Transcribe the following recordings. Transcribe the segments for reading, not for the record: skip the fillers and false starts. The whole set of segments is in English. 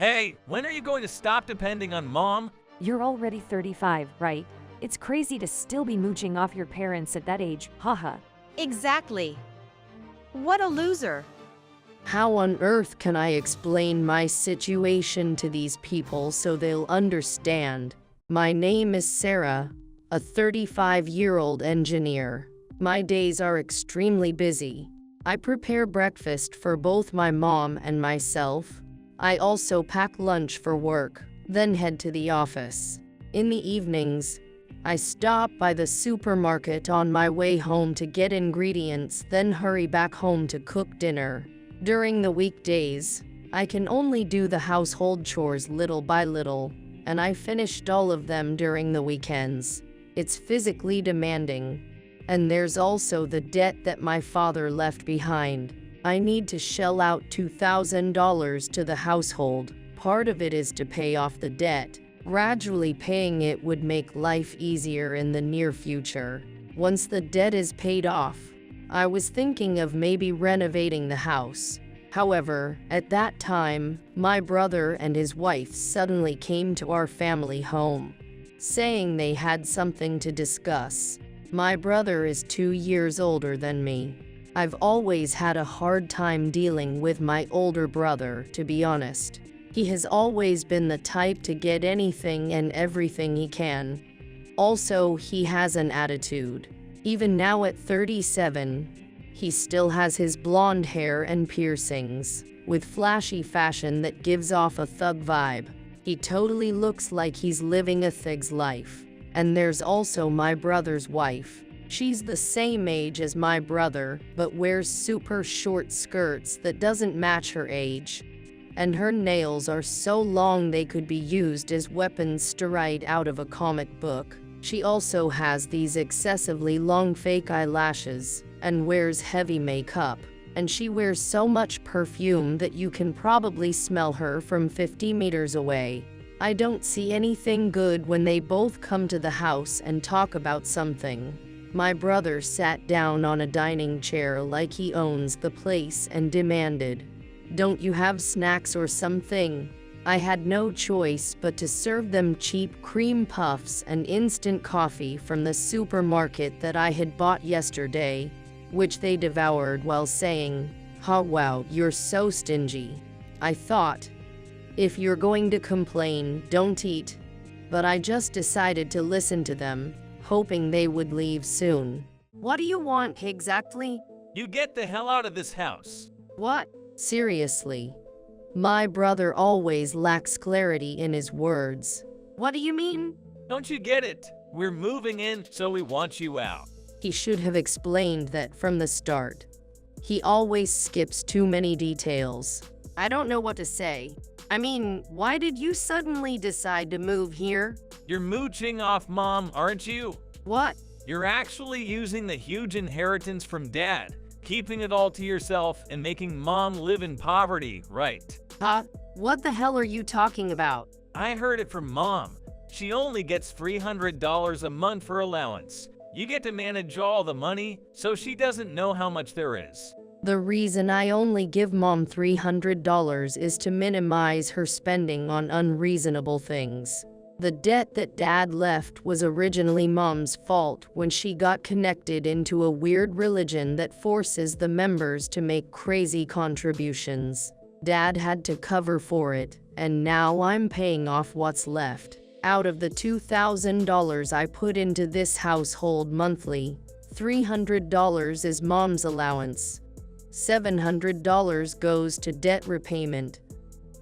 Hey, when are you going to stop depending on mom? You're already 35, right? It's crazy to still be mooching off your parents at that age, haha. Exactly. What a loser. How on earth can I explain my situation to these people so they'll understand? My name is Sarah, a 35-year-old engineer. My days are extremely busy. I prepare breakfast for both my mom and myself. I also pack lunch for work, then head to the office. In the evenings, I stop by the supermarket on my way home to get ingredients, then hurry back home to cook dinner. During the weekdays, I can only do the household chores little by little, and I finished all of them during the weekends. It's physically demanding. And there's also the debt that my father left behind. I need to shell out $2,000 to the household. Part of it is to pay off the debt. Gradually paying it would make life easier in the near future. Once the debt is paid off, I was thinking of maybe renovating the house. However, at that time, my brother and his wife suddenly came to our family home, saying they had something to discuss. My brother is 2 years older than me. I've always had a hard time dealing with my older brother, to be honest. He has always been the type to get anything and everything he can. Also, he has an attitude. Even now at 37, he still has his blonde hair and piercings, with flashy fashion that gives off a thug vibe. He totally looks like he's living a thug's life. And there's also my brother's wife. She's the same age as my brother, but wears super short skirts that doesn't match her age. And her nails are so long they could be used as weapons straight out of a comic book. She also has these excessively long fake eyelashes, and wears heavy makeup. And she wears so much perfume that you can probably smell her from 50 meters away. I don't see anything good when they both come to the house and talk about something. My brother sat down on a dining chair like he owns the place and demanded, "Don't you have snacks or something?" I had no choice but to serve them cheap cream puffs and instant coffee from the supermarket that I had bought yesterday, which they devoured while saying, "Oh wow, you're so stingy." I thought, if you're going to complain, don't eat. But I just decided to listen to them, hoping they would leave soon. What do you want exactly? You get the hell out of this house. What? Seriously. My brother always lacks clarity in his words. What do you mean? Don't you get it? We're moving in, so we want you out. He should have explained that from the start. He always skips too many details. I don't know what to say. I mean, why did you suddenly decide to move here? You're mooching off mom, aren't you? What? You're actually using the huge inheritance from dad, keeping it all to yourself and making mom live in poverty, right? Huh? What the hell are you talking about? I heard it from mom. She only gets $300 a month for allowance. You get to manage all the money, so she doesn't know how much there is. The reason I only give mom $300 is to minimize her spending on unreasonable things. The debt that dad left was originally mom's fault when she got connected into a weird religion that forces the members to make crazy contributions. Dad had to cover for it, and now I'm paying off what's left. Out of the $2,000 I put into this household monthly, $300 is mom's allowance. $700 goes to debt repayment,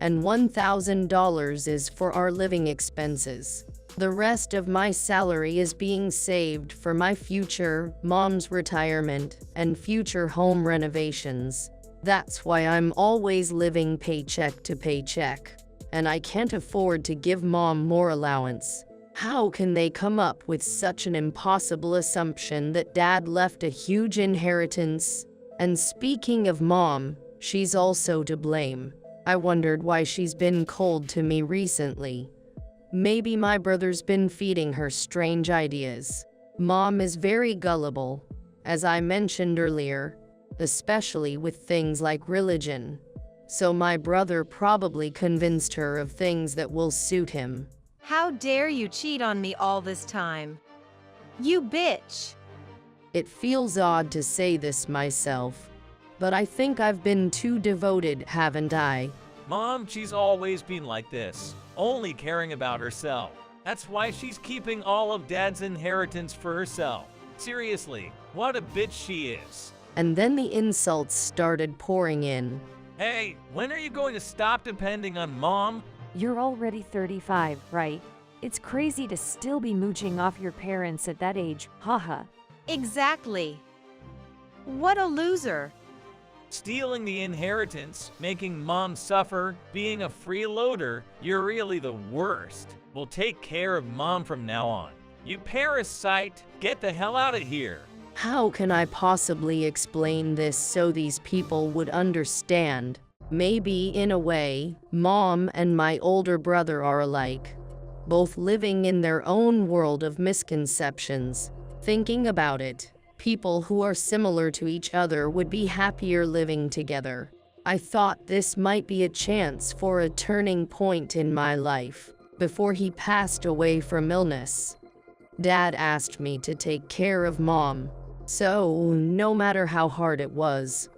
and $1,000 is for our living expenses. The rest of my salary is being saved for my future, mom's retirement, and future home renovations. That's why I'm always living paycheck to paycheck, and I can't afford to give mom more allowance. How can they come up with such an impossible assumption that dad left a huge inheritance? And speaking of mom, she's also to blame. I wondered why she's been cold to me recently. Maybe my brother's been feeding her strange ideas. Mom is very gullible, as I mentioned earlier, especially with things like religion. so my brother probably convinced her of things that will suit him. How dare you cheat on me all this time? You bitch! It feels odd to say this myself, but I think I've been too devoted, haven't I? Mom, she's always been like this, only caring about herself. That's why she's keeping all of Dad's inheritance for herself. Seriously, what a bitch she is. And then the insults started pouring in. Hey, when are you going to stop depending on Mom? You're already 35, right? It's crazy to still be mooching off your parents at that age, haha. Exactly. What a loser. Stealing the inheritance, making Mom suffer, being a freeloader, you're really the worst. We'll take care of Mom from now on. You parasite, get the hell out of here. How can I possibly explain this so these people would understand? Maybe, in a way, Mom and my older brother are alike, both living in their own world of misconceptions. Thinking about it, people who are similar to each other would be happier living together. I thought this might be a chance for a turning point in my life. Before he passed away from illness, Dad asked me to take care of Mom. So, no matter how hard it was,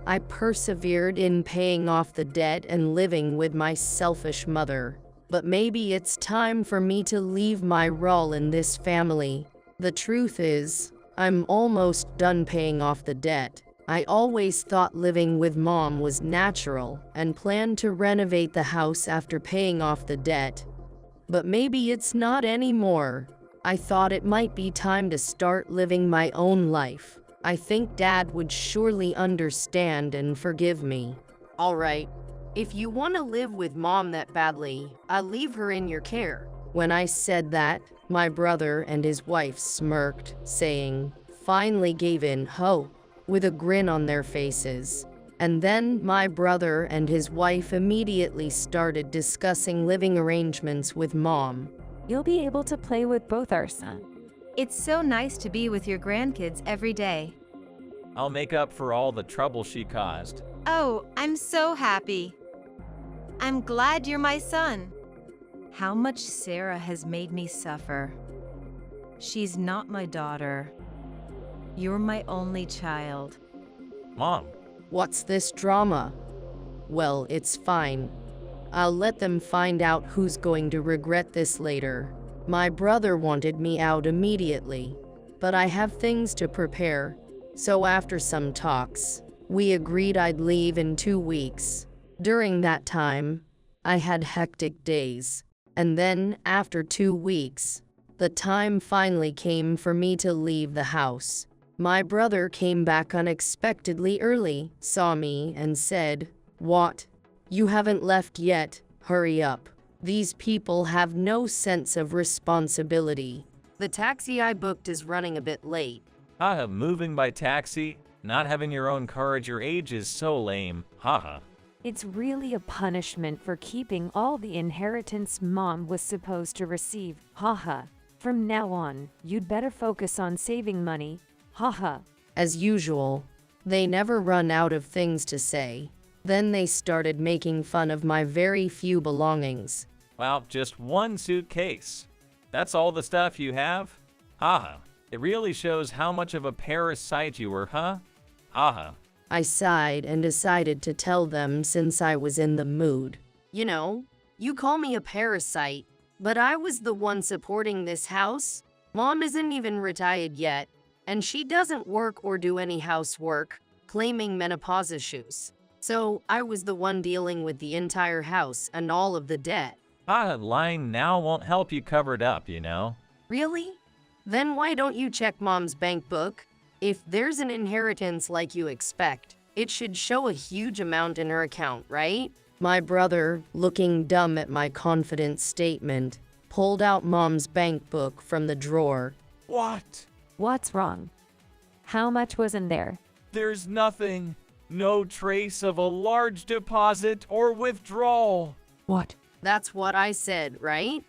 I persevered in paying off the debt and living with my selfish mother. But maybe it's time for me to leave my role in this family. The truth is, I'm almost done paying off the debt. I always thought living with Mom was natural and planned to renovate the house after paying off the debt. But maybe it's not anymore. I thought it might be time to start living my own life. I think Dad would surely understand and forgive me. All right, if you want to live with Mom that badly, I'll leave her in your care. When I said that, my brother and his wife smirked, saying, finally gave in, ho, with a grin on their faces. And then my brother and his wife immediately started discussing living arrangements with Mom. You'll be able to play with both our sons. It's so nice to be with your grandkids every day. I'll make up for all the trouble she caused. Oh, I'm so happy. I'm glad you're my son. How much Sarah has made me suffer. She's not my daughter. You're my only child. Mom, What's this drama? Well, it's fine. I'll let them find out who's going to regret this later. My brother wanted me out immediately, but I have things to prepare. So after some talks, we agreed I'd leave in 2 weeks. During that time, I had hectic days. And then, after 2 weeks, the time finally came for me to leave the house. My brother came back unexpectedly early, saw me, and said, "What? You haven't left yet, hurry up. These people have no sense of responsibility. The taxi I booked is running a bit late." haha, moving by taxi, not having your own car at your age is so lame, haha. It's really a punishment for keeping all the inheritance Mom was supposed to receive, haha. From now on, you'd better focus on saving money, haha. As usual, they never run out of things to say. Then they started making fun of my very few belongings. Wow, just one suitcase. That's all the stuff you have? Haha, it really shows how much of a parasite you were, huh? Haha. I sighed and decided to tell them since I was in the mood. You know, you call me a parasite, but I was the one supporting this house. Mom isn't even retired yet, and she doesn't work or do any housework, claiming menopause issues. So I was the one dealing with the entire house and all of the debt. Haha, lying now won't help you cover it up, you know? Really? Then why don't you check Mom's bank book? If there's an inheritance like you expect, it should show a huge amount in her account, right? My brother, looking dumb at my confident statement, pulled out Mom's bank book from the drawer. What? What's wrong? How much was in there? There's nothing. No trace of a large deposit or withdrawal. What? That's what I said, right?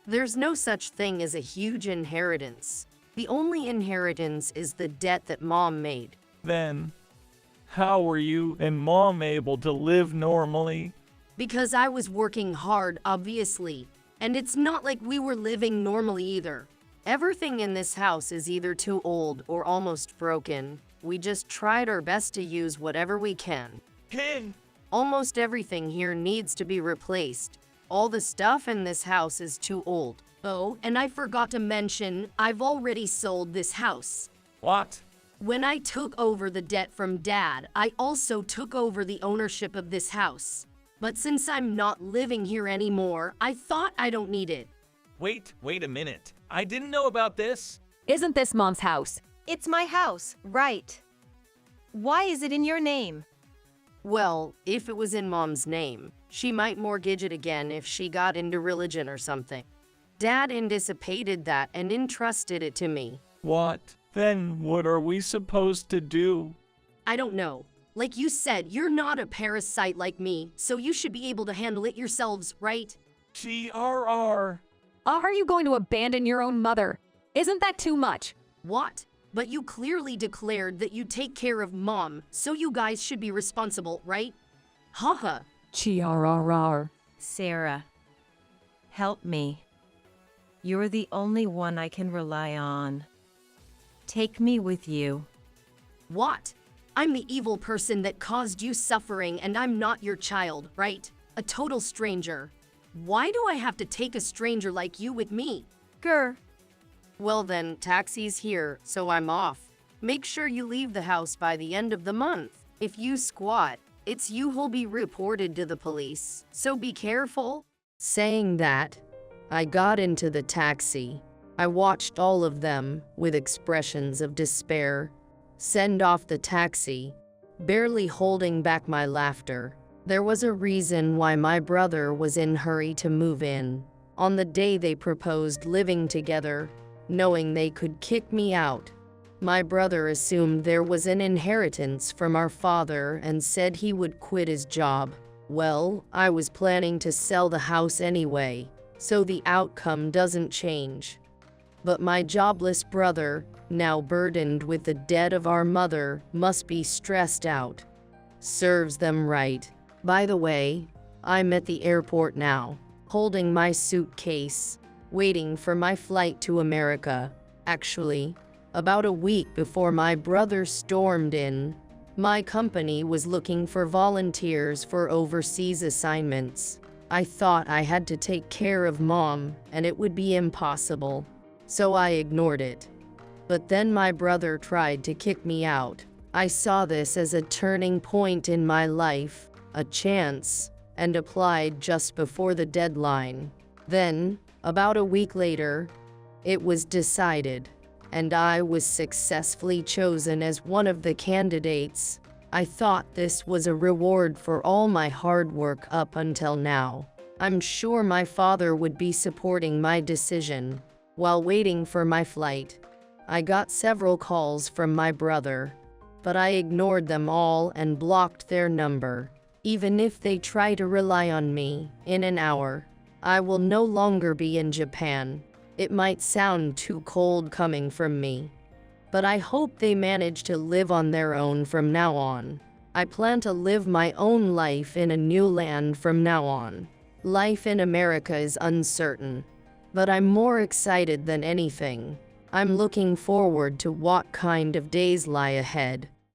There's no such thing as a huge inheritance. The only inheritance is the debt that Mom made. Then, How were you and Mom able to live normally? Because I was working hard, obviously. And it's not like we were living normally either. Everything in this house is either too old or almost broken. We just tried our best to use whatever we can. Hey, Almost everything here needs to be replaced. All the stuff in this house is too old. Oh, and I forgot to mention, I've already sold this house. what? When I took over the debt from Dad, I also took over the ownership of this house. But since I'm not living here anymore, I thought I don't need it. Wait a minute. I didn't know about this. Isn't this Mom's house? It's my house, right? Why is it in your name? Well, if it was in Mom's name, she might mortgage it again if she got into religion or something. Dad anticipated that and entrusted it to me. What? Then what are we supposed to do? I don't know. Like you said, you're not a parasite like me, so you should be able to handle it yourselves, right? TRR. Are you going to abandon your own mother? Isn't that too much? What? But you clearly declared that you take care of Mom, so you guys should be responsible, right? Haha. Chirrrr. Sarah, help me. You're the only one I can rely on. Take me with you. What? I'm the evil person that caused you suffering and I'm not your child, right? A total stranger. Why do I have to take a stranger like you with me? Grr. Well then, taxi's here, so I'm off. Make sure you leave the house by the end of the month. If you squat, it's you who'll be reported to the police, so be careful. Saying that, I got into the taxi. I watched all of them, with expressions of despair, send off the taxi, barely holding back my laughter. There was a reason why my brother was in a hurry to move in. On the day they proposed living together, knowing they could kick me out. My brother assumed there was an inheritance from our father and said he would quit his job. Well, I was planning to sell the house anyway, so the outcome doesn't change. But my jobless brother, now burdened with the debt of our mother, must be stressed out. Serves them right. By the way, I'm at the airport now, holding my suitcase, waiting for my flight to America. Actually, about a week before my brother stormed in, my company was looking for volunteers for overseas assignments. I thought I had to take care of Mom, and it would be impossible, so I ignored it. But then my brother tried to kick me out. I saw this as a turning point in my life, a chance, and applied just before the deadline. Then, about a week later, it was decided, and I was successfully chosen as one of the candidates. I thought this was a reward for all my hard work up until now. I'm sure my father would be supporting my decision. While waiting for my flight, I got several calls from my brother, but I ignored them all and blocked their number. Even if they try to rely on me, in an hour, I will no longer be in Japan. It might sound too cold coming from me, but I hope they manage to live on their own from now on. I plan to live my own life in a new land from now on. Life in America is uncertain, but I'm more excited than anything. I'm looking forward to what kind of days lie ahead.